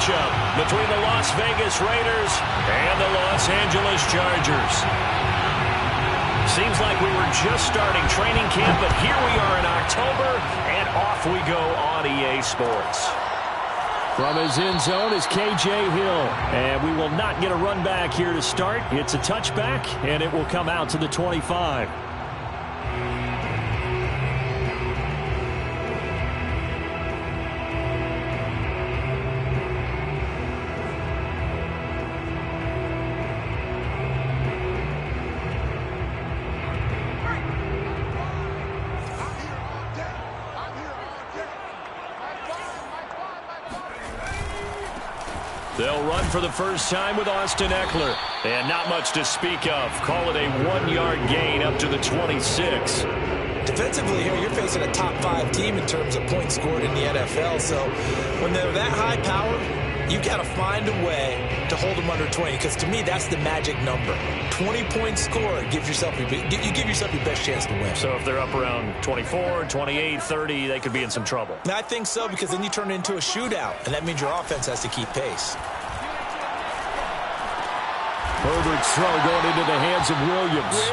matchup between the Las Vegas Raiders and the Los Angeles Chargers. Seems like we were just starting training camp, but here we are in October, and off we go on EA Sports. From his end zone is K.J. Hill. And we will not get a run back here to start. It's a touchback, and it will come out to the 25. They'll run for the first time with Austin Ekeler. And not much to speak of. Call it a 1-yard gain up to the 26. Defensively here, you're facing a top 5 team in terms of points scored in the NFL. So when they're that high powered, you got to find a way to hold them under 20. Because to me, that's the magic number. 20 points scored, you give yourself your best chance to win. So if they're up around 24, 28, 30, they could be in some trouble. And I think so, because then you turn it into a shootout, and that means your offense has to keep pace. Herbert's throw going into the hands of Williams.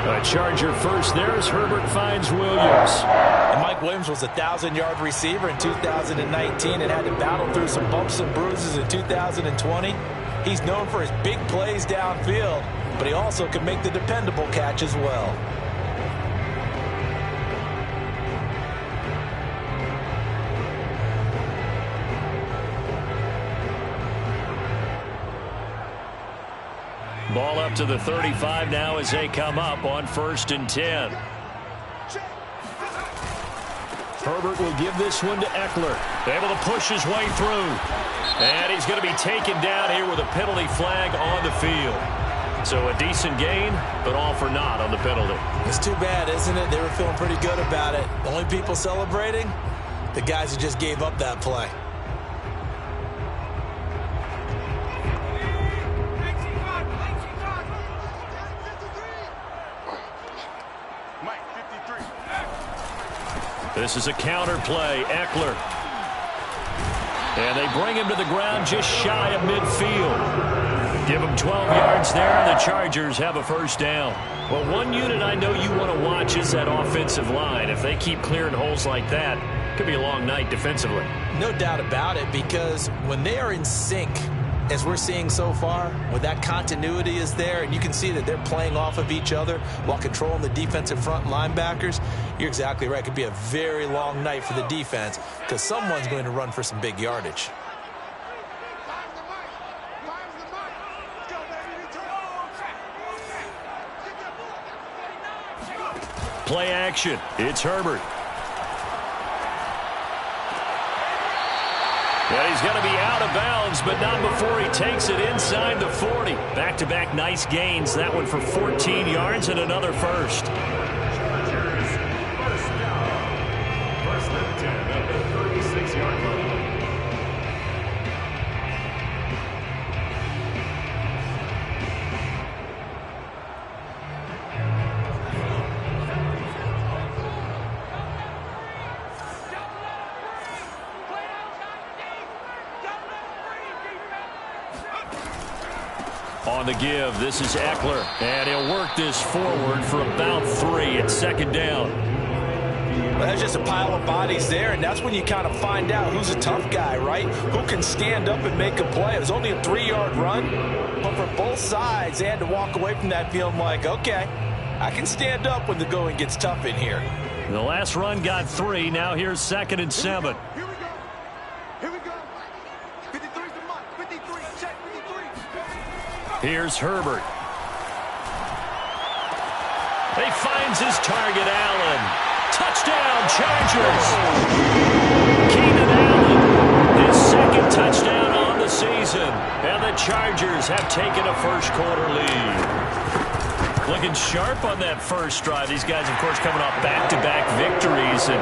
A Charger first. There's Herbert finds Williams. And Mike Williams was a 1,000-yard receiver in 2019 and had to battle through some bumps and bruises in 2020. He's known for his big plays downfield, but he also can make the dependable catch as well. Ball up to the 35 now as they come up on 1st and 10. Herbert will give this one to Ekeler. Able to push his way through. And he's going to be taken down here with a penalty flag on the field. So a decent gain, but all for naught on the penalty. It's too bad, isn't it? They were feeling pretty good about it. The only people celebrating, the guys who just gave up that play. This is a counter play. Ekeler. And they bring him to the ground just shy of midfield. Give him 12 yards there, and the Chargers have a first down. Well, one unit I know you want to watch is that offensive line. If they keep clearing holes like that, it could be a long night defensively. No doubt about it, because when they are in sync, as we're seeing so far, when that continuity is there and you can see that they're playing off of each other while controlling the defensive front linebackers, you're exactly right. It could be a very long night for the defense because someone's going to run for some big yardage. Play action. It's Herbert. And he's going to be out of bounds, but not before he takes it inside the 40. Back-to-back nice gains. That one for 14 yards and another first. First and 10 at the 36-yard line. On the give, this is Ekeler, and he'll work this forward for about 3 at 2nd down. Well, that's just a pile of bodies there, and that's when you kind of find out who's a tough guy, right? Who can stand up and make a play. It was only a 3-yard run, but for both sides, they had to walk away from that feeling like, okay, I can stand up when the going gets tough in here. The last run got 3. Now here's 2nd and 7. Here's Herbert. He finds his target, Allen. Touchdown, Chargers. Keenan Allen, his 2nd touchdown on the season. And the Chargers have taken a first-quarter lead. Looking sharp on that first drive. These guys, of course, coming off back-to-back victories. And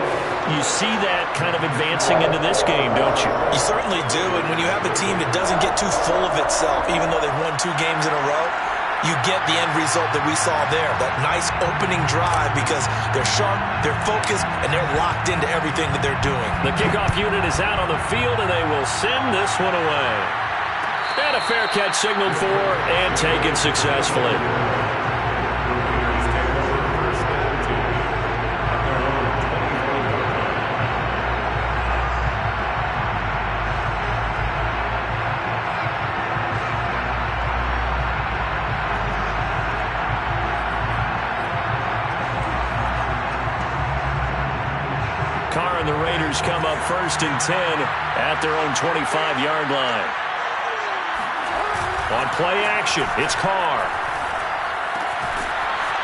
you see that kind of advancing into this game, don't you? You certainly do. And when you have a team that doesn't get too full of itself, even though they've won 2 games in a row, you get the end result that we saw there, that nice opening drive, because they're sharp, they're focused, and they're locked into everything that they're doing. The kickoff unit is out on the field, and they will send this one away. And a fair catch signaled for and taken successfully. Carr and the Raiders come up 1st and 10 at their own 25-yard line. On play action, it's Carr.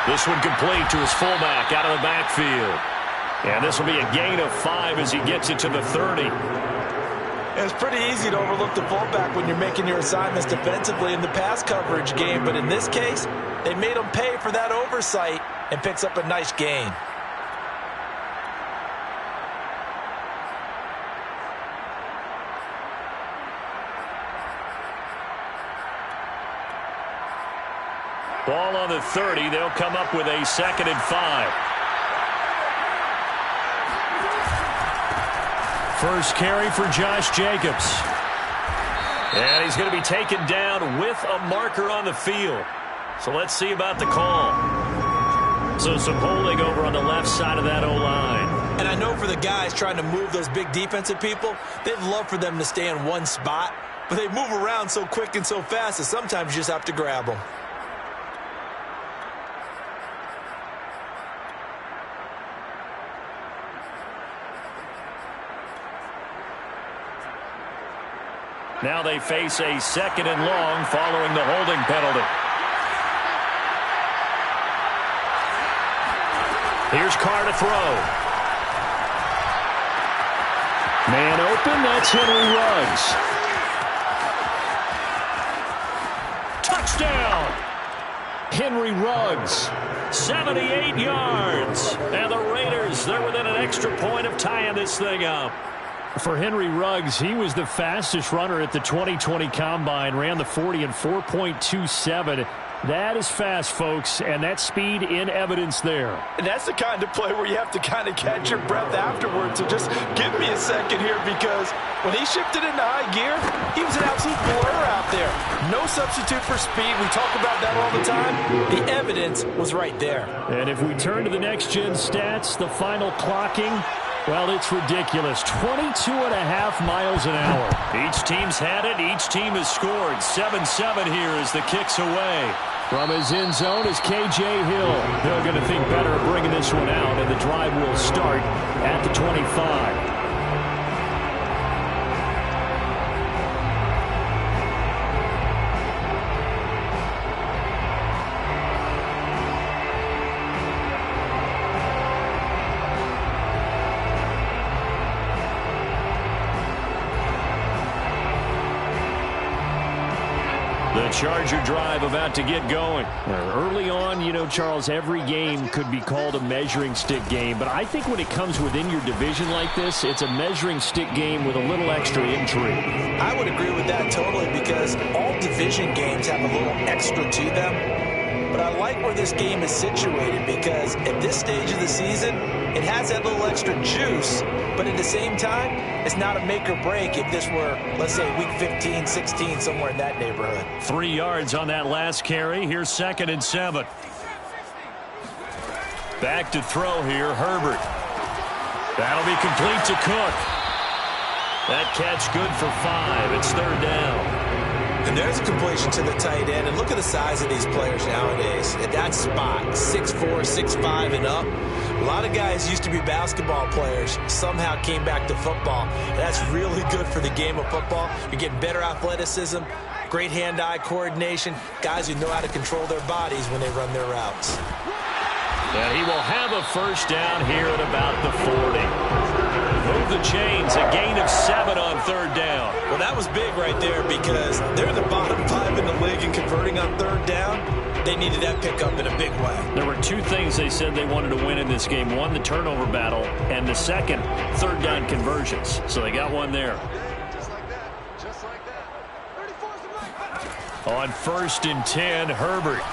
This one complete to his fullback out of the backfield. And this will be a gain of 5 as he gets it to the 30. It's pretty easy to overlook the fullback when you're making your assignments defensively in the pass coverage game, but in this case, they made him pay for that oversight and picks up a nice gain. Ball on the 30. They'll come up with a 2nd and 5. First carry for Josh Jacobs. And he's going to be taken down with a marker on the field. So let's see about the call. So some holding over on the left side of that O-line. And I know for the guys trying to move those big defensive people, they'd love for them to stay in one spot. But they move around so quick and so fast that sometimes you just have to grab them. Now they face a 2nd and long following the holding penalty. Here's Carr to throw. Man open, that's Henry Ruggs. Touchdown! Henry Ruggs, 78 yards. And the Raiders, they're within an extra point of tying this thing up. For Henry Ruggs, he was the fastest runner at the 2020 Combine, ran the 40 in 4.27. That is fast, folks, and that's speed in evidence there. And that's the kind of play where you have to kind of catch your breath afterwards. So just give me a second here, because when he shifted into high gear, he was an absolute blur out there. No substitute for speed. We talk about that all the time. The evidence was right there. And if we turn to the next-gen stats, the final clocking, well, it's ridiculous. 22.5 miles an hour. Each team's had it. Each team has scored. 7-7 here as the kick's away. From his end zone is K.J. Hill. They're going to think better of bringing this one out, and the drive will start at the 25. The Charger drive about to get going. Early on, you know, Charles, every game could be called a measuring stick game. But I think when it comes within your division like this, it's a measuring stick game with a little extra intrigue. I would agree with that totally, because all division games have a little extra to them. But I like where this game is situated, because at this stage of the season, it has that little extra juice. But at the same time, it's not a make or break if this were, let's say, week 15, 16, somewhere in that neighborhood. 3 yards on that last carry. Here's 2nd and 7. Back to throw here, Herbert. That'll be complete to Cook. That catch good for 5. It's 3rd down. And there's a completion to the tight end. And look at the size of these players nowadays. At that spot, 6'4", 6'5", and up. A lot of guys used to be basketball players, somehow came back to football. And that's really good for the game of football. You're getting better athleticism, great hand-eye coordination, guys who know how to control their bodies when they run their routes. And he will have a first down here at about the 40. Move the chains, a gain of 7 on 3rd down. Well, that was big right there, because they're in the bottom 5 in the league and converting on 3rd down. They needed that pickup in a big way. There were 2 things they said they wanted to win in this game. One, the turnover battle, and the second, 3rd down conversions. So they got one there. Just like that. Just like that. 34's the right. On 1st and 10, Herbert.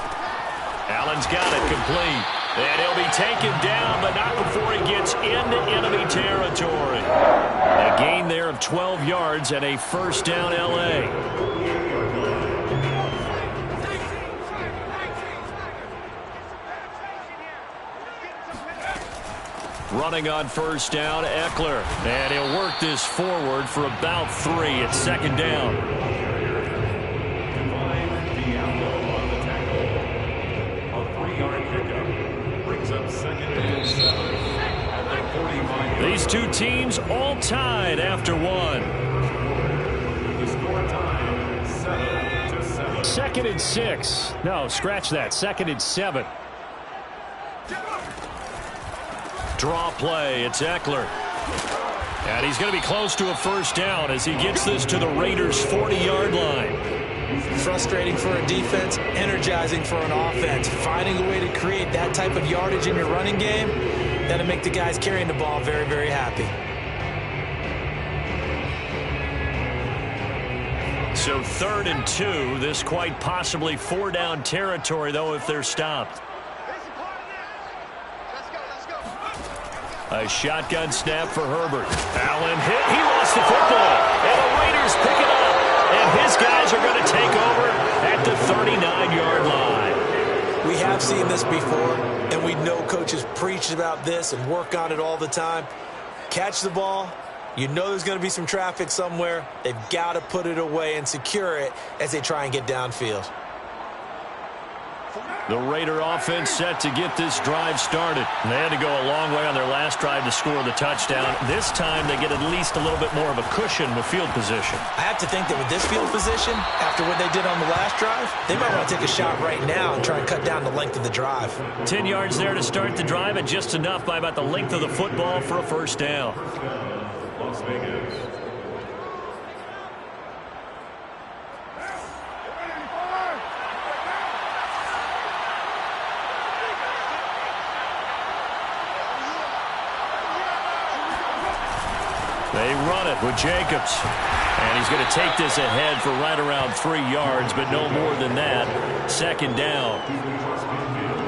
Allen's got it complete. And he'll be taken down, but not before he gets into enemy territory. A gain there of 12 yards and a first down L.A. Running on first down, Eckler. And he'll work this forward for about 3 at second down. These two teams all tied after one. The score time, 7-7. Second and 6. No, scratch that. Second and 7. Draw play. It's Eckler. And he's going to be close to a first down as he gets this to the Raiders' 40-yard line. Frustrating for a defense, energizing for an offense. Finding a way to create that type of yardage in your running game, that'll make the guys carrying the ball very, very happy. So 3rd and 2. This quite possibly 4-down territory, though, if they're stopped. A shotgun snap for Herbert. Allen hit. He lost the football. And the Raiders pick it up. And his guys are going to take over at the 39-yard line. We have seen this before, and we know coaches preach about this and work on it all the time. Catch the ball. You know there's going to be some traffic somewhere. They've got to put it away and secure it as they try and get downfield. The Raider offense set to get this drive started. They had to go a long way on their last drive to score the touchdown. This time they get at least a little bit more of a cushion with field position. I have to think that with this field position, after what they did on the last drive, they might want to take a shot right now and try and cut down the length of the drive. 10 yards there to start the drive, and just enough by about the length of the football for a first down. Las Vegas. They run it with Jacobs. And he's going to take this ahead for right around 3 yards, but no more than that. Second down.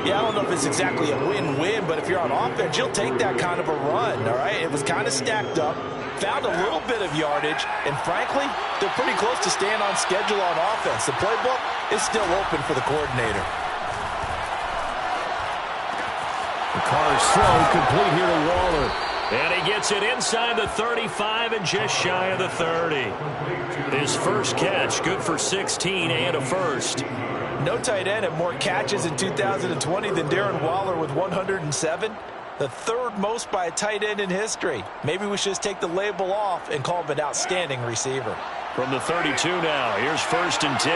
Yeah, I don't know if it's exactly a win-win, but if you're on offense, you'll take that kind of a run, all right? It was kind of stacked up, found a little bit of yardage, and frankly, they're pretty close to staying on schedule on offense. The playbook is still open for the coordinator. The Carr's throw complete here to Waller. And he gets it inside the 35 and just shy of the 30. His first catch, good for 16 and a first. No tight end had more catches in 2020 than Darren Waller with 107. The 3rd most by a tight end in history. Maybe we should just take the label off and call him an outstanding receiver. From the 32 now, here's 1st and 10.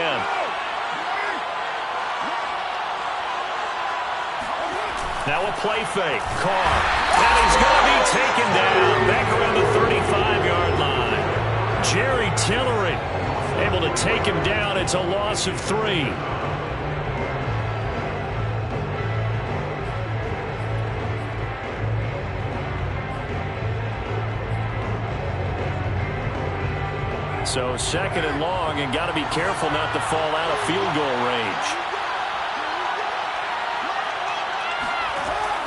Now a play fake. Carr. And he's going to be taken down back around the 35-yard line. Jerry Tillery able to take him down. It's a loss of 3. So 2nd and long, and got to be careful not to fall out of field goal range.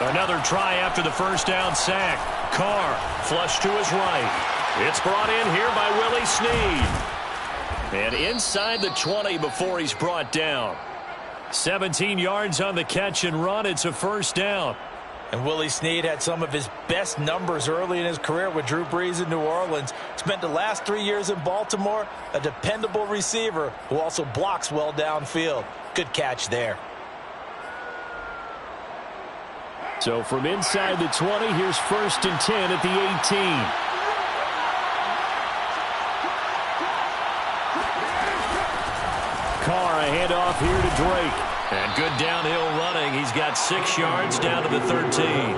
Another try after the first down sack. Carr flush to his right. It's brought in here by Willie Snead. And inside the 20 before he's brought down. 17 yards on the catch and run. It's a first down. And Willie Snead had some of his best numbers early in his career with Drew Brees in New Orleans. Spent the last 3 years in Baltimore, a dependable receiver who also blocks well downfield. Good catch there. So from inside the 20, here's 1st and 10 at the 18. Carr, a handoff here to Drake. And good downhill running. He's got 6 yards down to the 13.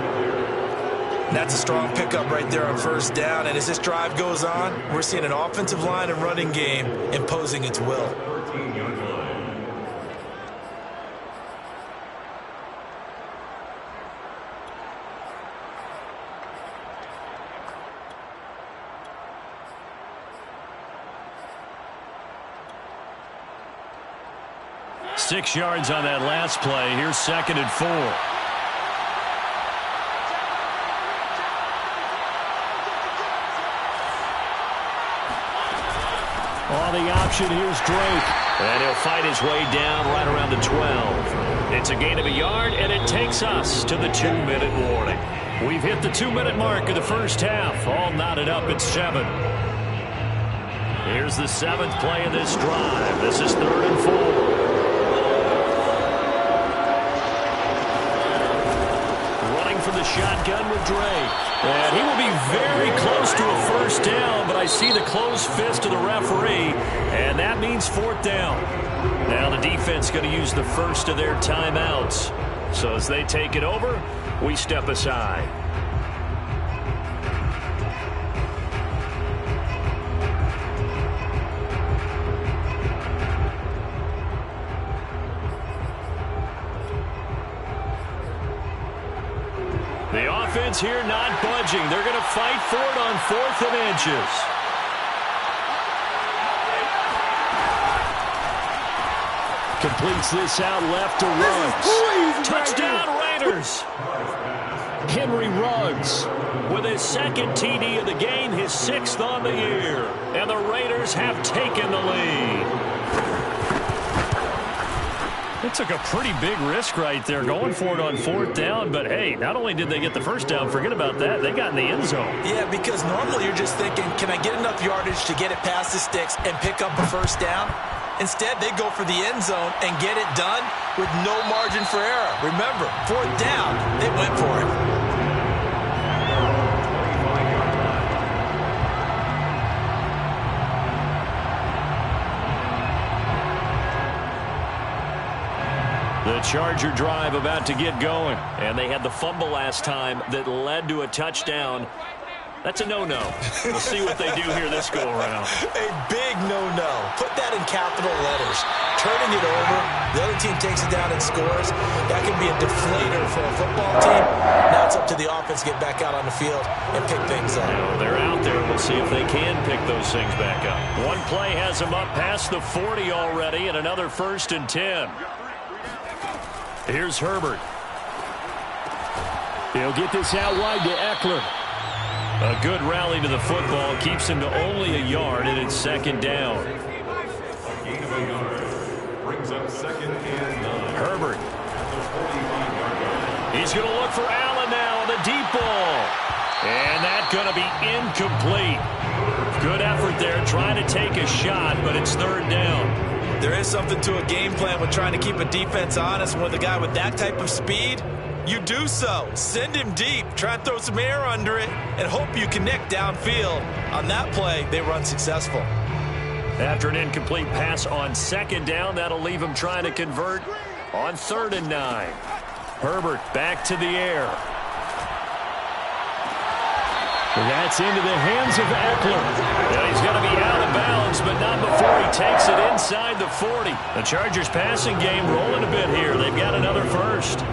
That's a strong pickup right there on first down. And as this drive goes on, we're seeing an offensive line and running game imposing its will. 13-yard line. 6 yards on that last play. Here's 2nd and 4. On the option, here's Drake. And he'll fight his way down right around the 12. It's a gain of a yard, and it takes us to the 2-minute warning. We've hit the 2-minute mark of the first half. All knotted up at 7. Here's the 7th play of this drive. This is 3rd and 4. From the shotgun with Drake. And he will be very close to a first down, but I see the closed fist of the referee, and that means 4th down. Now the defense going to use the first of their timeouts. So as they take it over, we step aside. The offense here not budging. They're going to fight for it on 4th and inches. Completes this out left to Ruggs. Touchdown Raiders. Henry Ruggs with his 2nd TD of the game, his 6th on the year. And the Raiders have taken the lead. They took a pretty big risk right there going for it on 4th down. But, hey, not only did they get the first down, forget about that, they got in the end zone. Yeah, because normally you're just thinking, can I get enough yardage to get it past the sticks and pick up a first down? Instead, they go for the end zone and get it done with no margin for error. Remember, 4th down, they went for it. The Charger drive about to get going. And they had the fumble last time that led to a touchdown. That's a no-no. We'll see what they do here this go-around. A big no-no. Put that in capital letters. Turning it over, the other team takes it down and scores. That can be a deflator for a football team. Now it's up to the offense to get back out on the field and pick things up. Now, they're out there. We'll see if they can pick those things back up. One play has them up past the 40 already, and another 1st and 10. Here's Herbert. He'll get this out wide to Eckler. A good rally to the football keeps him to only a yard, and it's 2nd down. A gain of a yard brings up 2nd and 9. Herbert. At the 45-yard line. He's going to look for Allen now on the deep ball. And that's going to be incomplete. Good effort there trying to take a shot, but it's 3rd down. There is something to a game plan with trying to keep a defense honest. With a guy with that type of speed, you do so. Send him deep. Try and throw some air under it and hope you connect downfield. On that play, they run successful. After an incomplete pass on 2nd down, that'll leave him trying to convert on 3rd and 9. Herbert back to the air. That's into the hands of Eckler. And he's going to be out of bounds, but not before he takes it inside the 40. The Chargers passing game rolling a bit here. They've got another first.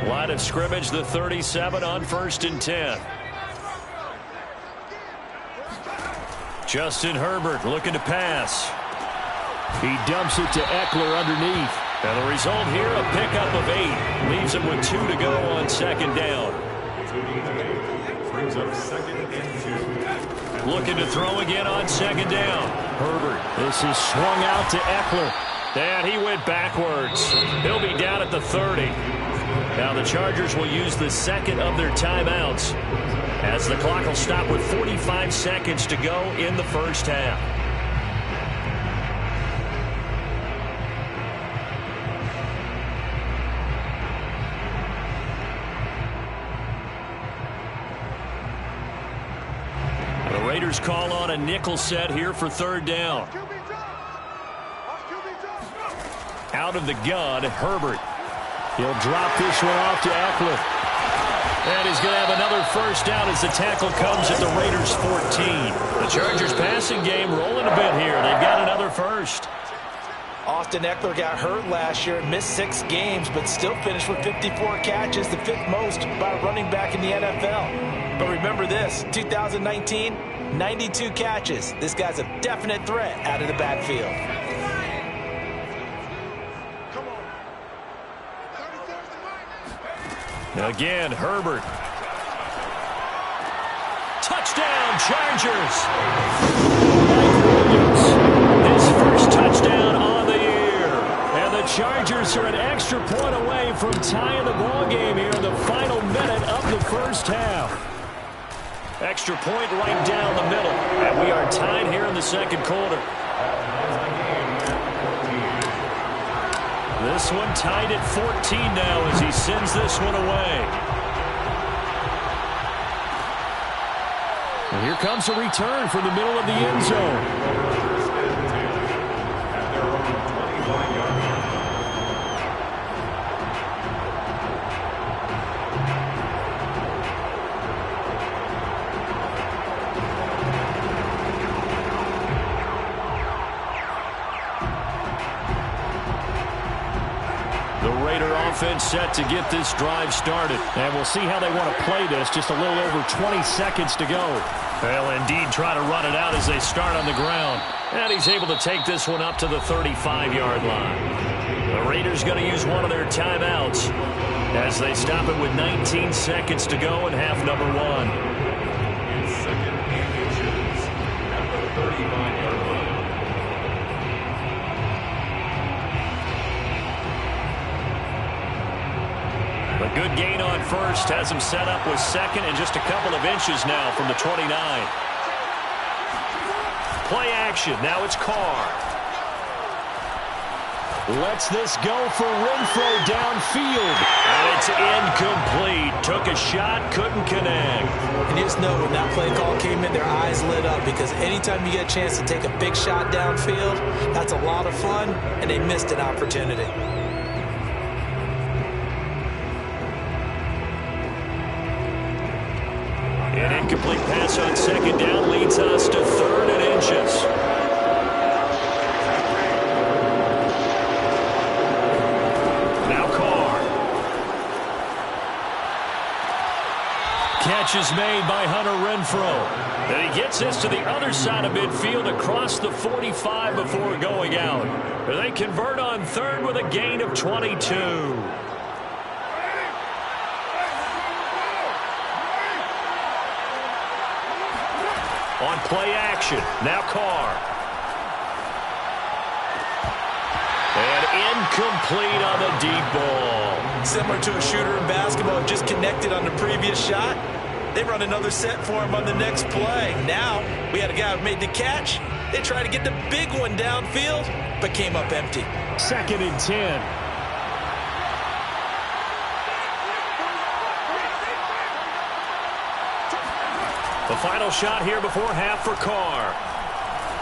Line of scrimmage, the 37 on 1st and 10. Justin Herbert looking to pass. He dumps it to Eckler underneath. And the result here, a pickup of 8. Leaves him with 2 to go on 2nd down. Brings up 2nd and 2. Looking to throw again on 2nd down. Herbert. This is swung out to Eckler. And he went backwards. He'll be down at the 30. Now the Chargers will use the 2nd of their timeouts as the clock will stop with 45 seconds to go in the first half. The Raiders call on a nickel set here for 3rd down. Out of the gun, Herbert. He'll drop this one off to Eckler. And he's going to have another first down as the tackle comes at the Raiders' 14. The Chargers passing game rolling a bit here. They've got another first. Austin Eckler got hurt last year and missed 6 games, but still finished with 54 catches, the 5th most by a running back in the NFL. But remember this, 2019, 92 catches. This guy's a definite threat out of the backfield. Again, Herbert. Touchdown, Chargers. His first touchdown on the year. And the Chargers are an extra point away from tying the ball game here in the final minute of the first half. Extra point right down the middle. And we are tied here in the second quarter. This one tied at 14 now as he sends this one away. And here comes a return from the middle of the end zone. Offense set to get this drive started. And we'll see how they want to play this. Just a little over 20 seconds to go. They'll indeed try to run it out as they start on the ground. And he's able to take this one up to the 35-yard line. The Raiders going to use one of their timeouts as they stop it with 19 seconds to go in half number one. Second and inches at the 35-yard line. A good gain on first has him set up with second and just a couple of inches now from the 29. Play action. Now it's Carr. Lets this go for Renfro downfield. And it's incomplete. Took a shot, couldn't connect. And you just know when that play call came in, their eyes lit up because anytime you get a chance to take a big shot downfield, that's a lot of fun, and they missed an opportunity. An incomplete pass on second down leads us to third and inches. Now Carr. Catch is made by Hunter Renfro. And he gets this to the other side of midfield across the 45 before going out. They convert on third with a gain of 22. On play action, now Carr. And incomplete on the deep ball. Similar to a shooter in basketball, just connected on the previous shot. They run another set for him on the next play. Now, we had a guy who made the catch. They tried to get the big one downfield, but came up empty. Second and 10. The final shot here before half for Carr.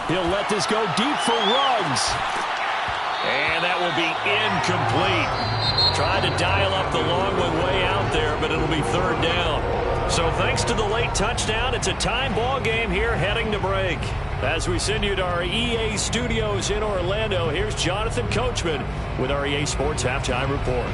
He'll let this go deep for Ruggs. And that will be incomplete. Tried to dial up the long one way out there, but it'll be third down. So thanks to the late touchdown, it's a time ball game here heading to break. As we send you to our EA studios in Orlando, here's Jonathan Coachman with our EA Sports Halftime Report.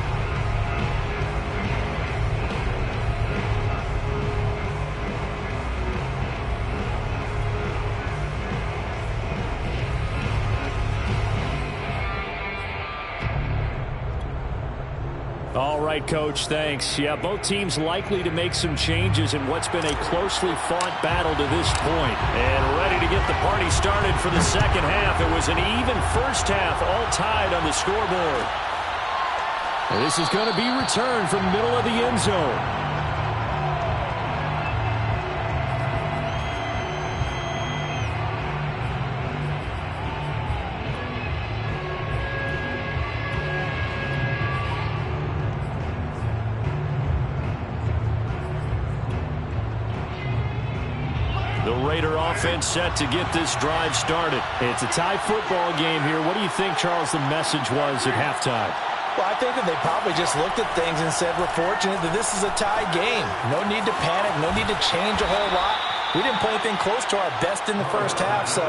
All right, Coach, thanks. Yeah, both teams likely to make some changes in what's been a closely fought battle to this point. And ready to get the party started for the second half. It was an even first half, all tied on the scoreboard. And this is going to be returned from the middle of the end zone. Offense set to get this drive started. It's a tie football game here. What do you think, Charles, the message was at halftime? Well, I think that they probably just looked at things and said, we're fortunate that this is a tie game. No need to panic. No need to change a whole lot. We didn't play anything close to our best in the first half, so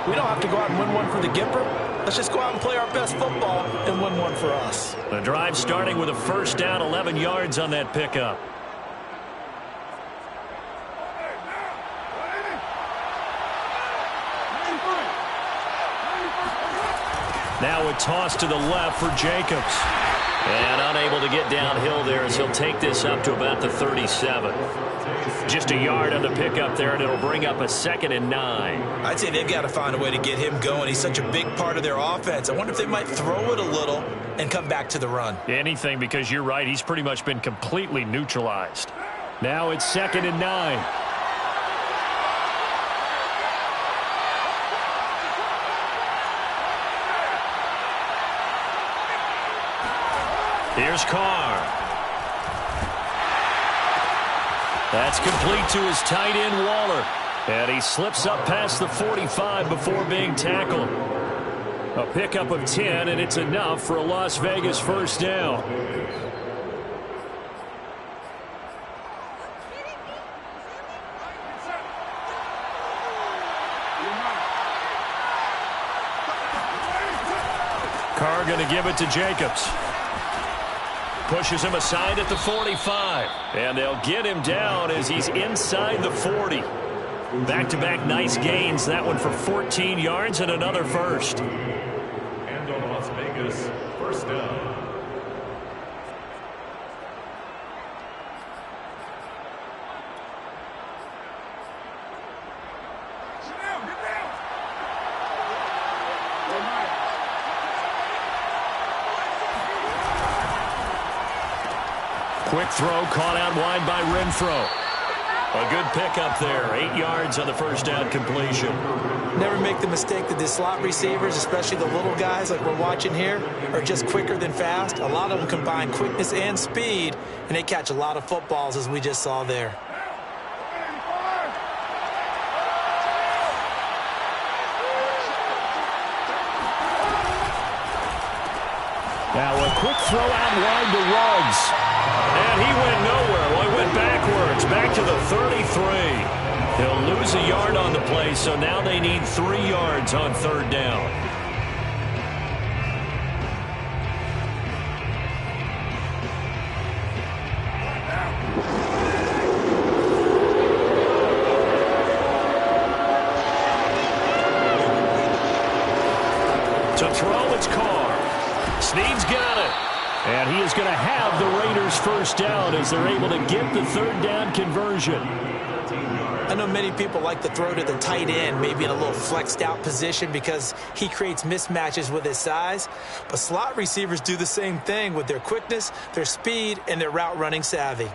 we don't have to go out and win one for the Gipper. Let's just go out and play our best football and win one for us. The drive starting with a first down, 11 yards on that pickup. Now a toss to the left for Jacobs. And unable to get downhill there as he'll take this up to about the 37. Just a yard on the pickup there, and it'll bring up a 2nd and 9. I'd say they've got to find a way to get him going. He's such a big part of their offense. I wonder if they might throw it a little and come back to the run. Anything, because you're right. He's pretty much been completely neutralized. Now it's 2nd and 9. Here's Carr. That's complete to his tight end, Waller. And he slips up past the 45 before being tackled. A pickup of 10, and it's enough for a Las Vegas first down. Carr going to give it to Jacobs. Pushes him aside at the 45. And they'll get him down as he's inside the 40. Back-to-back nice gains. That one for 14 yards and another first. And on Las Vegas, first down. Quick throw caught out wide by Renfro. A good pickup there. 8 yards on the first down completion. Never make the mistake that the slot receivers, especially the little guys like we're watching here, are just quicker than fast. A lot of them combine quickness and speed, and they catch a lot of footballs, as we just saw there. Now a quick throw out wide to Ruggs. And he went nowhere. Well, he went backwards, back to the 33. He'll lose a yard on the play, so now they need 3 yards on 3rd down. To throw, it's Carr. Snead's got it. And he is going to have the Raiders first down as they're able to get the 3rd down conversion. I know many people like to throw to the tight end, maybe in a little flexed out position because he creates mismatches with his size. But slot receivers do the same thing with their quickness, their speed, and their route running savvy.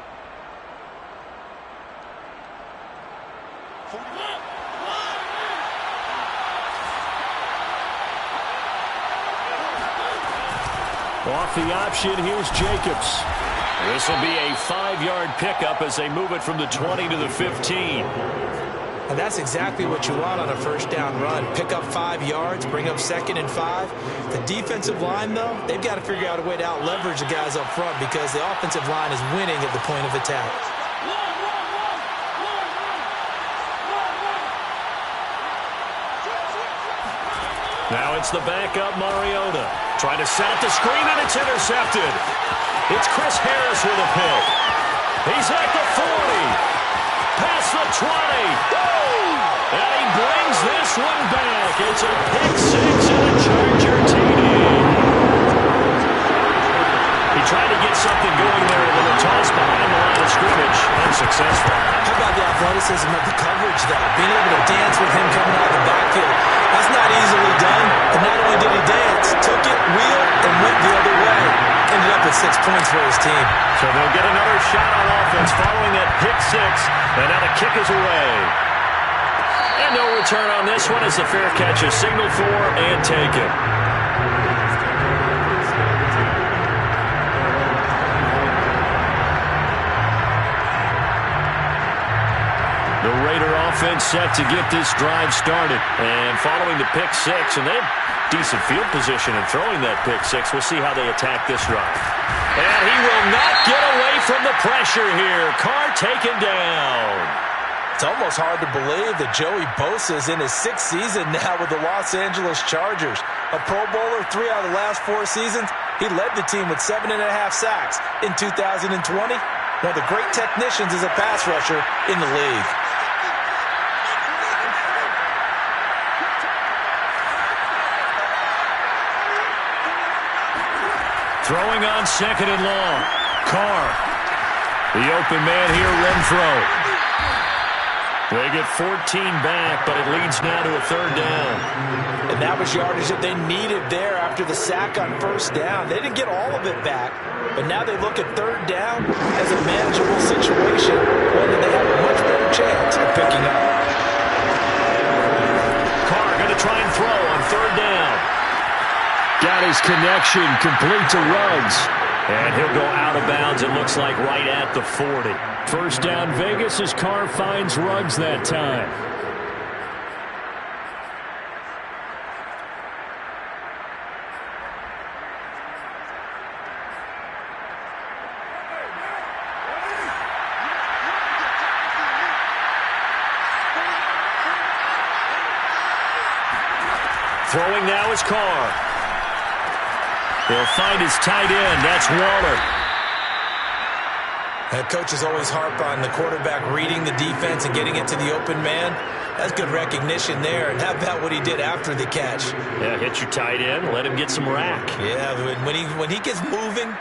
Off the option, here's Jacobs. This will be a 5-yard pickup as they move it from the 20 to the 15. And that's exactly what you want on a first down run. Pick up 5 yards, bring up 2nd and 5. The defensive line, though, they've got to figure out a way to out-leverage the guys up front because the offensive line is winning at the point of attack. Now it's the backup, Mariota. Trying to set up the screen, and it's intercepted. It's Chris Harris with a pick. He's at the 40. Past the 20. And he brings this one back. It's a pick 6 and a Charger TD. He tried to get something going there with a toss behind the line of scrimmage. Unsuccessful. How about the athleticism of the coverage, though? Being able to dance with him coming out of the backfield. That's not easily done. And not only did he dance, took it, wheeled, and went the other way. Ended up with 6 points for his team. So they'll get another shot on offense following that pick 6. And now the kick is away. And no return on this one as the fair catch is signaled for and taken. The Raider offense set to get this drive started. And following the pick 6, and they have decent field position in throwing that pick 6. We'll see how they attack this drive. And he will not get away from the pressure here. Carr taken down. It's almost hard to believe that Joey Bosa is in his 6th season now with the Los Angeles Chargers. A Pro Bowler 3 out of the last 4 seasons. He led the team with 7.5 sacks in 2020. One of the great technicians as a pass rusher in the league. Throwing on second and long. Carr. The open man here, Renfro. They get 14 back, but it leads now to a third down. And that was yardage that they needed there after the sack on first down. They didn't get all of it back, but now they look at third down as a manageable situation, one that they have a much better chance of picking up. Carr going to try and throw on third down. Got his connection complete to Ruggs. And he'll go out of bounds, it looks like, right at the 40. First down Vegas as Carr finds Ruggs that time. Throwing now is Carr. He'll find his tight end. That's Waller. Coaches always harp on the quarterback reading the defense and getting it to the open man. That's good recognition there. And how about what he did after the catch? Yeah, hit your tight end. Let him get some rack. Yeah, when he gets moving,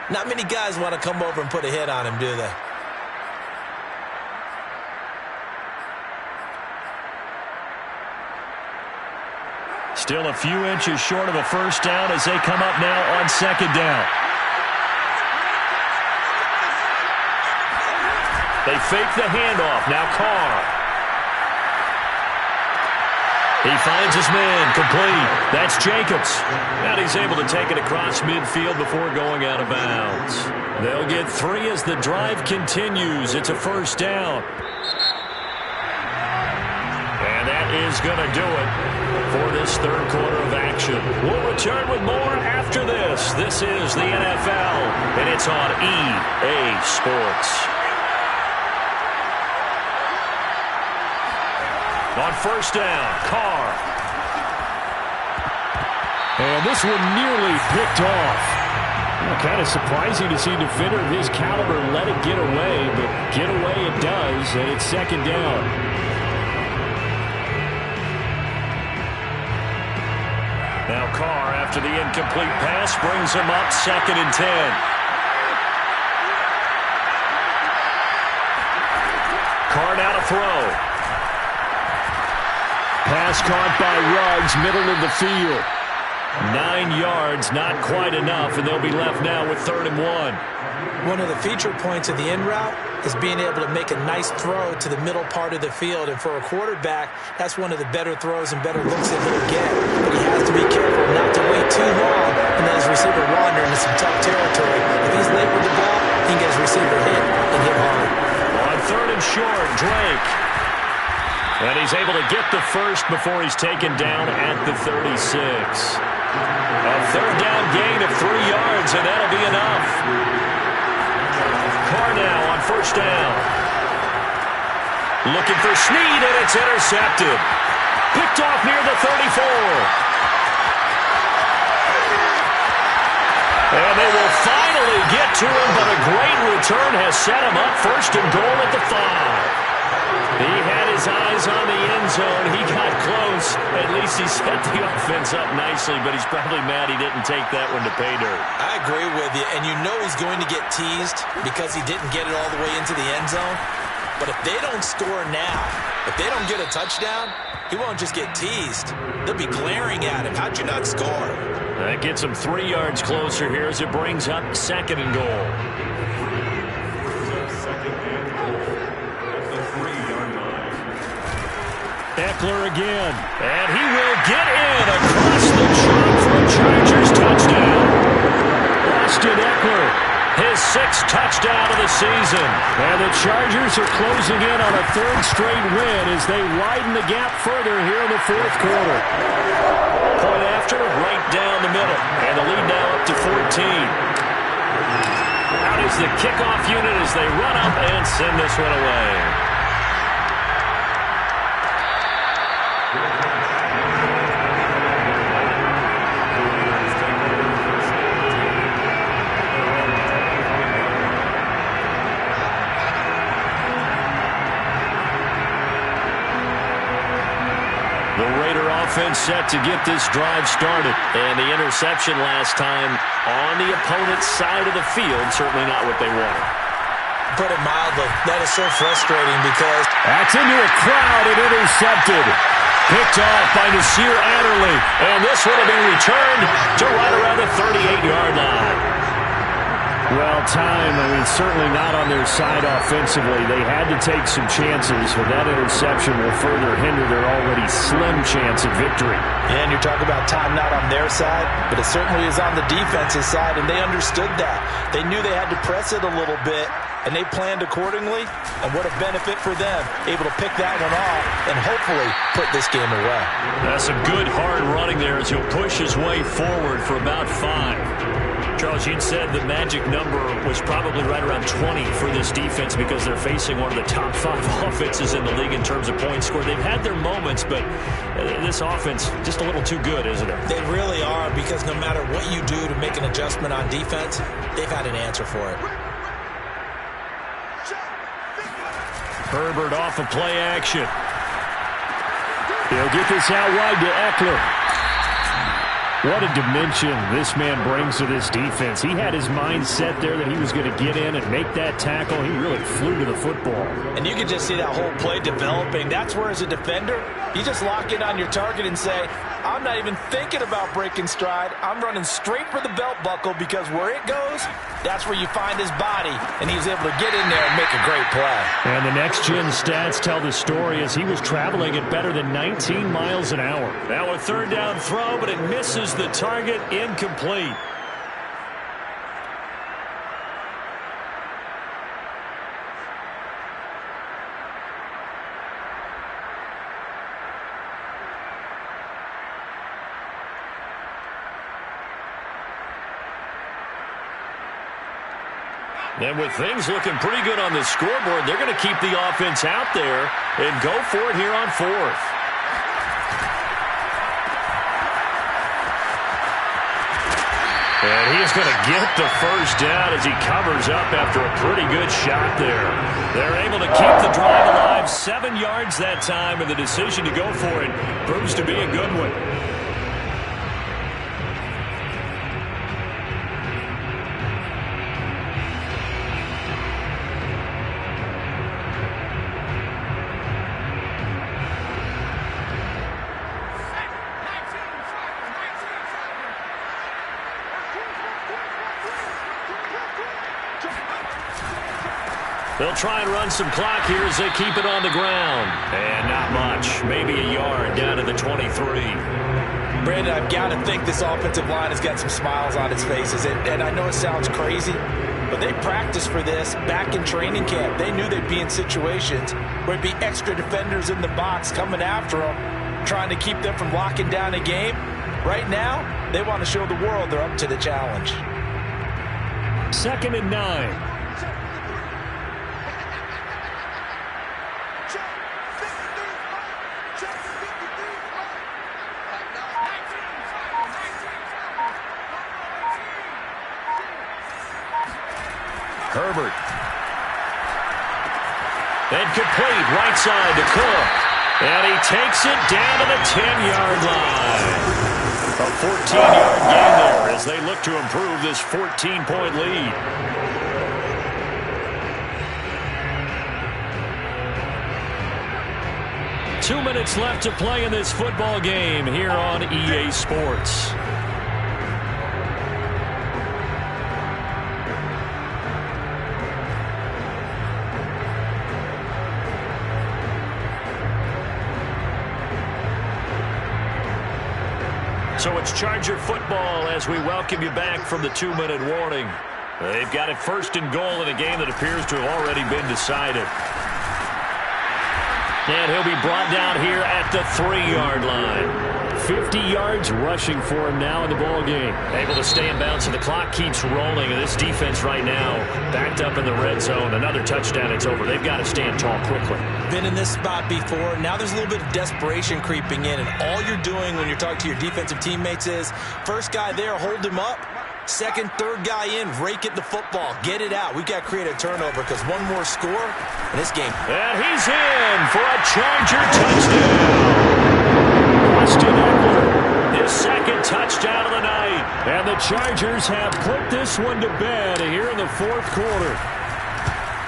not many guys want to come over and put a hit on him, do they? Still a few inches short of a first down as they come up now on second down. They fake the handoff. Now Carr. He finds his man complete. That's Jacobs. And he's able to take it across midfield before going out of bounds. They'll get 3 as the drive continues. It's a first down. And that is going to do it for this third quarter of action. We'll return with more after this. This is the NFL, and it's on EA Sports. On first down, Carr. And this one nearly picked off. Kind of surprising to see a defender of his caliber let it get away, but get away it does, and it's second down. Now Carr, after the incomplete pass, brings him up second and 10. Carr now to throw. Pass caught by Ruggs, middle of the field. 9 yards, not quite enough, and they'll be left now with 3rd and 1. One of the feature points of the in route is being able to make a nice throw to the middle part of the field. And for a quarterback, that's one of the better throws and better looks that he'll get. But he has to be careful not to wait too long and let his receiver wander into some tough territory. If he's late with the ball, he can get his receiver hit and hit hard. On 3rd and short, Drake. And he's able to get the first before he's taken down at the 36. A 3rd down gain of 3 yards, and that'll be enough. Carr now on first down. Looking for Snead, and it's intercepted. Picked off near the 34. And they will finally get to him, but a great return has set him up 1st and goal at the 5. He had his eyes on the end zone. He got close. At least he set the offense up nicely, but he's probably mad he didn't take that one to pay dirt. I agree with you, and you know he's going to get teased because he didn't get it all the way into the end zone. But if they don't score now, if they don't get a touchdown, he won't just get teased. They'll be glaring at him. How'd you not score? That gets him 3 yards closer here as it brings up 2nd and goal. Eckler again, and he will get in across the chalk for a Chargers touchdown. Austin Eckler, his 6th touchdown of the season. And the Chargers are closing in on a 3rd straight win as they widen the gap further here in the 4th quarter. Point after, right down the middle, and the lead now up to 14. Out is the kickoff unit as they run up and send this one away. The Raider offense set to get this drive started. And the interception last time on the opponent's side of the field, certainly not what they wanted. Put it mildly, that is so frustrating because that's into a crowd and intercepted. Picked off by Nasir Adderley. And this one will be returned to right around the 38-yard line. Well, time, certainly not on their side offensively. They had to take some chances, but that interception will further hinder their already slim chance at victory. And you're talking about time not on their side, but it certainly is on the defensive side, and they understood that. They knew they had to press it a little bit, and they planned accordingly, and what a benefit for them, able to pick that one off and hopefully put this game away. That's some good hard running there as he'll push his way forward for about 5. Charles, you'd said the magic number was probably right around 20 for this defense because they're facing one of the top 5 offenses in the league in terms of points scored. They've had their moments, but this offense just a little too good, isn't it? They really are, because no matter what you do to make an adjustment on defense, they've had an answer for it. Herbert off of play action. He'll get this out wide to Eckler. What a dimension this man brings to this defense. He had his mind set there that he was going to get in and make that tackle. He really flew to the football. And you can just see that whole play developing. That's where, as a defender, you just lock in on your target and say, I'm not even thinking about breaking stride. I'm running straight for the belt buckle, because where it goes, that's where you find his body. And he was able to get in there and make a great play. And the next-gen stats tell the story as he was traveling at better than 19 miles an hour. Now a third down throw, but it misses the target, incomplete. And with things looking pretty good on the scoreboard, they're going to keep the offense out there and go for it here on 4th. And he's going to get the first down as he covers up after a pretty good shot there. They're able to keep the drive alive, 7 yards that time, and the decision to go for it proves to be a good one. They'll try and run some clock here as they keep it on the ground. And not much. Maybe a yard down to the 23. Brandon, I've got to think this offensive line has got some smiles on its faces. And I know it sounds crazy, but they practiced for this back in training camp. They knew they'd be in situations where it'd be extra defenders in the box coming after them, trying to keep them from locking down a game. Right now, they want to show the world they're up to the challenge. 2nd and 9. Herbert. And complete, right side to Cook. And he takes it down to the 10-yard line. A 14-yard gain there as they look to improve this 14-point lead. Two minutes left to play in this football game here on EA Sports. So it's Charger football as we welcome you back from the 2-minute warning. They've got it 1st and goal in a game that appears to have already been decided. And he'll be brought down here at the 3-yard line. 50 yards rushing for him now in the ball game. Able to stay in bounds, and the clock keeps rolling. And this defense right now backed up in the red zone. Another touchdown, it's over. They've got to stand tall quickly. Been in this spot before. Now there's a little bit of desperation creeping in, and all you're doing when you're talking to your defensive teammates is first guy there, hold him up. Second, third guy in, rake at the football. Get it out. We've got to create a turnover because one more score in this game. And he's in for a Charger touchdown. touchdown of the night. And the Chargers have put this one to bed here in the fourth quarter.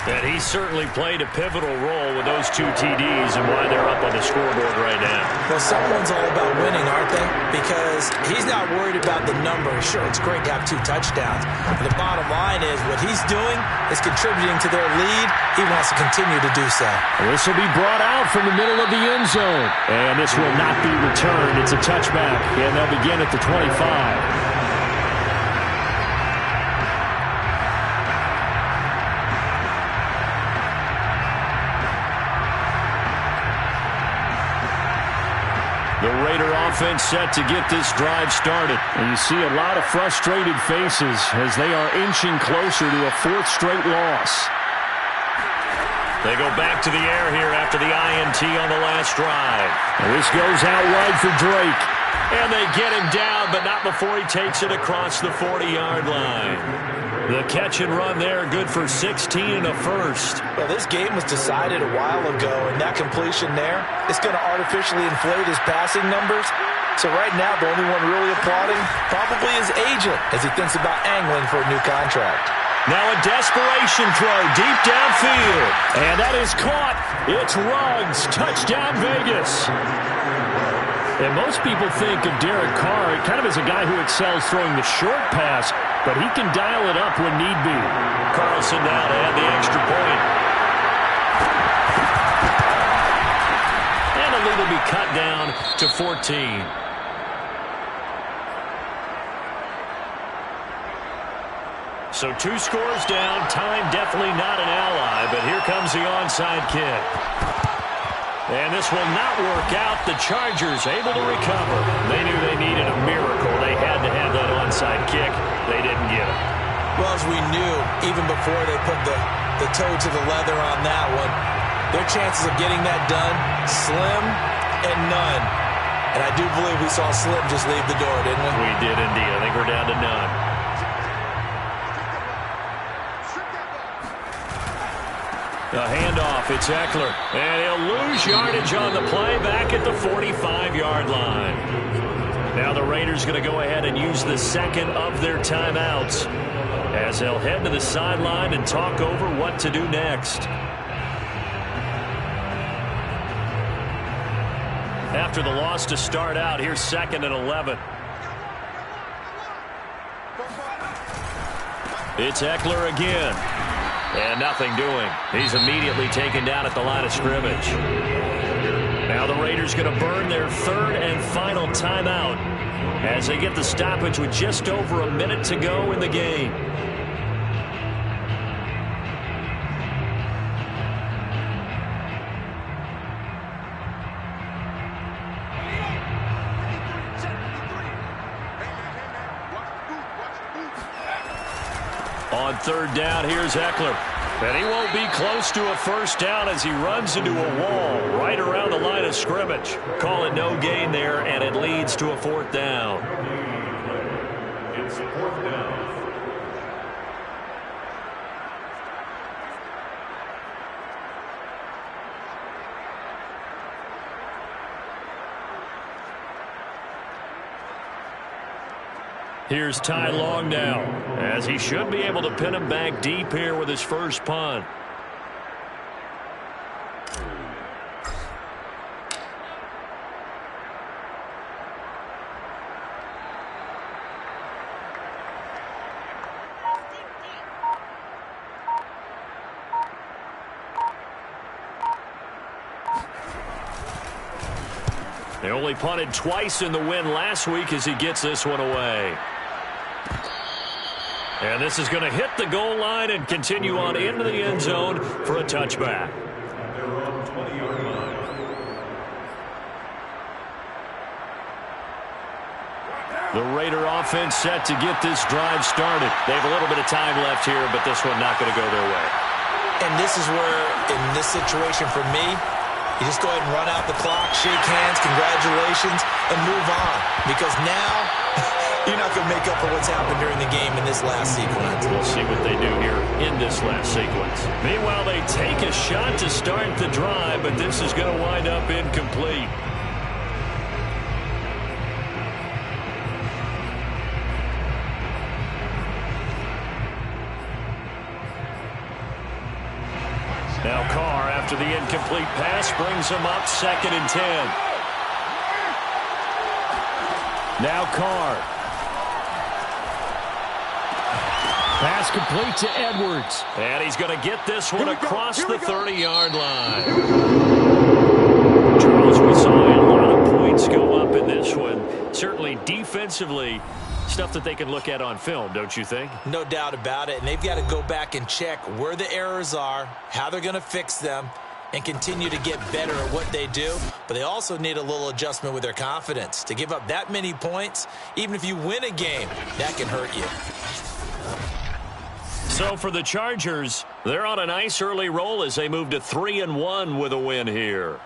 And he certainly played a pivotal role with those 2 TDs and why they're up on the scoreboard right now. Well, someone's all about winning, aren't they? Because he's not worried about the number. Sure, it's great to have 2 touchdowns. But the bottom line is what he's doing is contributing to their lead. He wants to continue to do so. This will be brought out from the middle of the end zone. And this will not be returned. It's a touchback. And they'll begin at the 25. The Raider offense set to get this drive started. And you see a lot of frustrated faces as they are inching closer to a 4th straight loss. They go back to the air here after the INT on the last drive. And this goes out wide for Drake. And they get him down, but not before he takes it across the 40-yard line. The catch and run there, good for 16 and a first. Well, this game was decided a while ago, and that completion there is going to artificially inflate his passing numbers. So right now, the only one really applauding probably his agent as he thinks about angling for a new contract. Now a desperation throw deep downfield. And that is caught. It's Ruggs. Touchdown, Vegas. And most people think of Derek Carr kind of as a guy who excels throwing the short pass, but he can dial it up when need be. Carlson now to add the extra point. And the lead will be cut down to 14. So 2 scores down. Time definitely not an ally, but here comes the onside kick. And this will not work out. The Chargers able to recover. They knew they needed a miracle. They had to have that onside kick. They didn't get it. Well, as we knew, even before they put the toe to the leather on that one, their chances of getting that done, slim and none. And I do believe we saw Slim just leave the door, didn't we? We did indeed. I think we're down to none. The handoff, it's Eckler. And he'll lose yardage on the play back at the 45-yard line. Now the Raiders going to go ahead and use the second of their timeouts as they'll head to the sideline and talk over what to do next. After the loss to start out, here's 2nd and 11. It's Eckler again. And nothing doing. He's immediately taken down at the line of scrimmage. Now the Raiders going to burn their 3rd and final timeout as they get the stoppage with just over a minute to go in the game. On 3rd down, here's Eckler. And he won't be close to a first down as he runs into a wall right around the line of scrimmage. Call it no gain there, and it leads to a 4th down. It's 4th down. Here's Ty Long now, as he should be able to pin him back deep here with his first punt. They only punted twice in the win last week as he gets this one away. And this is going to hit the goal line and continue on into the end zone for a touchback. They're on 20-yard line. The Raider offense set to get this drive started. They have a little bit of time left here, but this one not going to go their way. And this is where, in this situation for me, you just go ahead and run out the clock, shake hands, congratulations, and move on. Because now, you're not going to make up for what's happened during the game in this last sequence. We'll see what they do here in this last sequence. Meanwhile, they take a shot to start the drive, but this is going to wind up incomplete. After the incomplete pass brings him up 2nd and 10. Now Carr. Pass complete to Edwards. And he's going to get this one across the 30-yard line. Charles, we saw a lot of points go up in this one. Certainly defensively, stuff that they can look at on film, don't you think? No doubt about it. And they've got to go back and check where the errors are, how they're going to fix them, and continue to get better at what they do. But they also need a little adjustment with their confidence. To give up that many points, even if you win a game, that can hurt you. So for the Chargers, they're on a nice early roll as they move to 3-1 with a win here.